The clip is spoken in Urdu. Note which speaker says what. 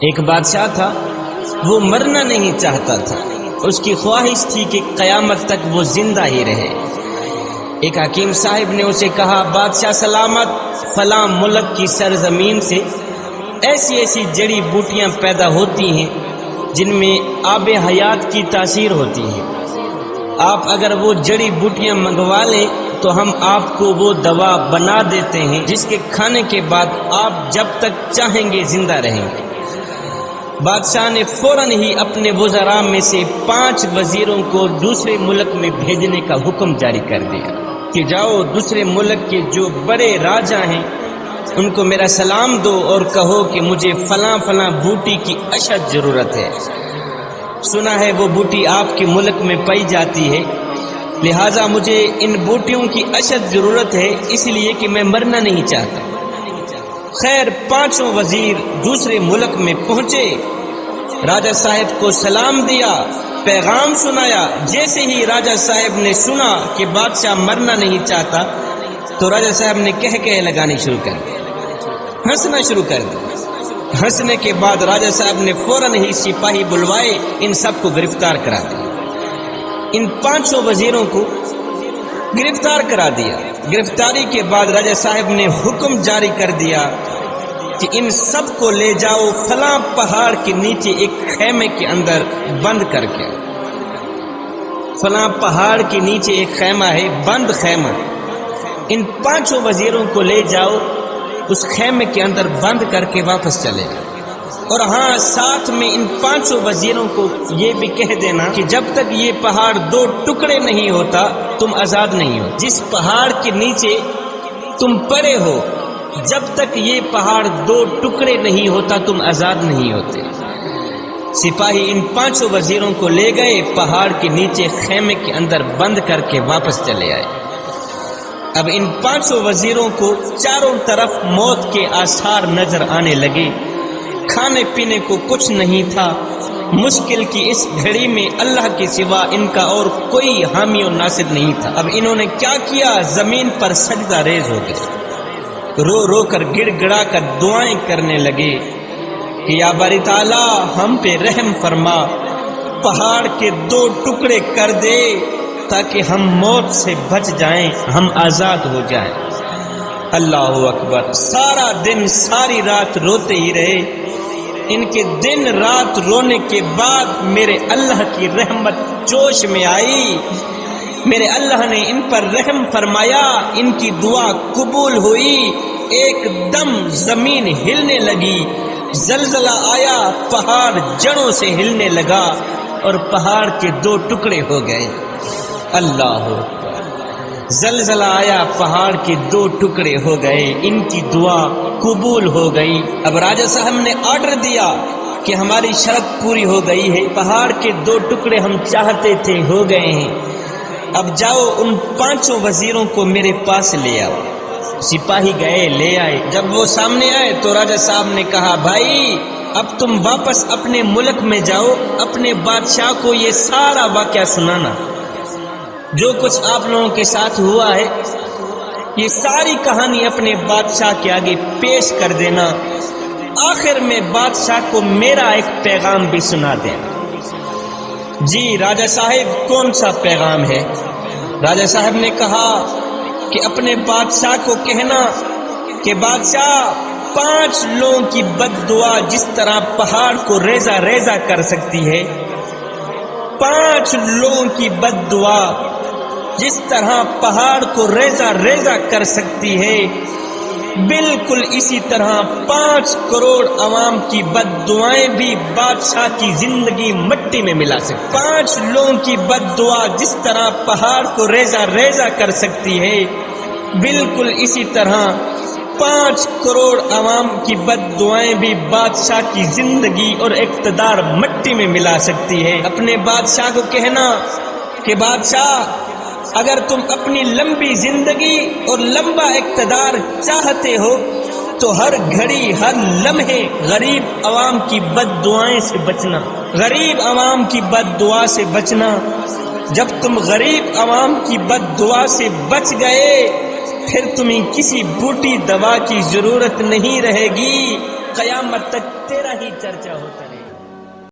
Speaker 1: ایک بادشاہ تھا، وہ مرنا نہیں چاہتا تھا، اس کی خواہش تھی کہ قیامت تک وہ زندہ ہی رہے۔ ایک حکیم صاحب نے اسے کہا، بادشاہ سلامت، فلاں ملک کی سرزمین سے ایسی ایسی جڑی بوٹیاں پیدا ہوتی ہیں جن میں آب حیات کی تاثیر ہوتی ہے، آپ اگر وہ جڑی بوٹیاں منگوا لیں تو ہم آپ کو وہ دوا بنا دیتے ہیں جس کے کھانے کے بعد آپ جب تک چاہیں گے زندہ رہیں گے۔ بادشاہ نے فوراً ہی اپنے وزراء میں سے 5 وزیروں کو دوسرے ملک میں بھیجنے کا حکم جاری کر دیا کہ جاؤ دوسرے ملک کے جو بڑے راجا ہیں ان کو میرا سلام دو اور کہو کہ مجھے فلاں فلاں بوٹی کی اشد ضرورت ہے، سنا ہے وہ بوٹی آپ کے ملک میں پائی جاتی ہے، لہٰذا مجھے ان بوٹیوں کی اشد ضرورت ہے، اس لیے کہ میں مرنا نہیں چاہتا۔ خیر 5 وزیر دوسرے ملک میں پہنچے، راجہ صاحب کو سلام دیا، پیغام سنایا۔ جیسے ہی راجہ صاحب نے سنا کہ بادشاہ مرنا نہیں چاہتا تو راجہ صاحب نے کہہ لگانی شروع کر دی، ہنسنا شروع کر دی۔ ہنسنے کے بعد راجہ صاحب نے فوراً ہی سپاہی بلوائے، ان سب کو گرفتار کرا دیا۔ ان 5 وزیروں کو گرفتار کرا دیا۔ گرفتاری کے بعد راجہ صاحب نے حکم جاری کر دیا کہ ان سب کو لے جاؤ فلاں پہاڑ کے نیچے ایک خیمے کے اندر بند کر کے۔ فلاں پہاڑ کے نیچے ایک خیمہ ہے، بند خیمہ، ان 5 وزیروں کو لے جاؤ، اس خیمے کے اندر بند کر کے واپس چلے جاؤ۔ اور ہاں، ساتھ میں ان 5 وزیروں کو یہ بھی کہہ دینا کہ جب تک یہ پہاڑ 2 ٹکڑے نہیں ہوتا تم آزاد نہیں ہو۔ جس پہاڑ کے نیچے تم پڑے ہو، جب تک یہ پہاڑ 2 ٹکڑے نہیں ہوتا تم آزاد نہیں ہوتے۔ سپاہی ان 5 وزیروں کو لے گئے، پہاڑ کے نیچے خیمے کے اندر بند کر کے واپس چلے آئے۔ اب ان 5 وزیروں کو چاروں طرف موت کے آثار نظر آنے لگے، کھانے پینے کو کچھ نہیں تھا۔ مشکل کی اس گھڑی میں اللہ کے سوا ان کا اور کوئی حامی و ناصر نہیں تھا۔ اب انہوں نے کیا کیا؟ زمین پر سجدہ ریز ہو گئے، رو رو کر گڑ گڑا کر دعائیں کرنے لگے کہ یا باری تعالیٰ ہم پہ رحم فرما، پہاڑ کے 2 ٹکڑے کر دے تاکہ ہم موت سے بچ جائیں، ہم آزاد ہو جائیں۔ اللہ اکبر۔ سارا دن ساری رات روتے ہی رہے۔ ان کے دن رات رونے کے بعد میرے اللہ کی رحمت جوش میں آئی، میرے اللہ نے ان پر رحم فرمایا، ان کی دعا قبول ہوئی۔ ایک دم زمین ہلنے لگی، زلزلہ آیا، پہاڑ جڑوں سے ہلنے لگا اور پہاڑ کے 2 ٹکڑے ہو گئے۔ اللہ زلزلہ آیا، پہاڑ کے 2 ٹکڑے ہو گئے، ان کی دعا قبول ہو گئی۔ اب راجہ صاحب نے آرڈر دیا کہ ہماری شرط پوری ہو گئی ہے، پہاڑ کے 2 ٹکڑے ہم چاہتے تھے ہو گئے ہیں، اب جاؤ ان 5 وزیروں کو میرے پاس لے آؤ۔ سپاہی گئے، لے آئے۔ جب وہ سامنے آئے تو راجہ صاحب نے کہا، بھائی اب تم واپس اپنے ملک میں جاؤ، اپنے بادشاہ کو یہ سارا واقعہ سنانا، جو کچھ آپ لوگوں کے ساتھ ہوا ہے، یہ ساری کہانی اپنے بادشاہ کے آگے پیش کر دینا، آخر میں بادشاہ کو میرا ایک پیغام بھی سنا دینا۔ جی راجہ صاحب، کون سا پیغام ہے؟ راجہ صاحب نے کہا کہ اپنے بادشاہ کو کہنا کہ بادشاہ 5 لوگوں کی بد دعا جس طرح پہاڑ کو ریزہ ریزہ کر سکتی ہے، 5 لوگوں کی بد دعا جس طرح پہاڑ کو ریزہ ریزہ کر سکتی ہے، بالکل اسی طرح 5 کروڑ عوام کی بد دعائیں بھی بادشاہ کی زندگی مٹی میں ملا سکتی۔ 5 لوگوں کی بد دعا جس طرح پہاڑ کو ریزہ ریزہ کر سکتی ہے، بالکل اسی طرح 5 کروڑ عوام کی بد دعائیں بھی بادشاہ کی زندگی اور اقتدار مٹی میں ملا سکتی ہے۔ اپنے بادشاہ کو کہنا کہ بادشاہ، اگر تم اپنی لمبی زندگی اور لمبا اقتدار چاہتے ہو تو ہر گھڑی ہر لمحے غریب عوام کی بد دعائیں سے بچنا، غریب عوام کی بد دعا سے بچنا۔ جب تم غریب عوام کی بد دعا سے بچ گئے پھر تمہیں کسی بوٹی دوا کی ضرورت نہیں رہے گی، قیامت تک تیرا ہی چرچا ہوتا رہے.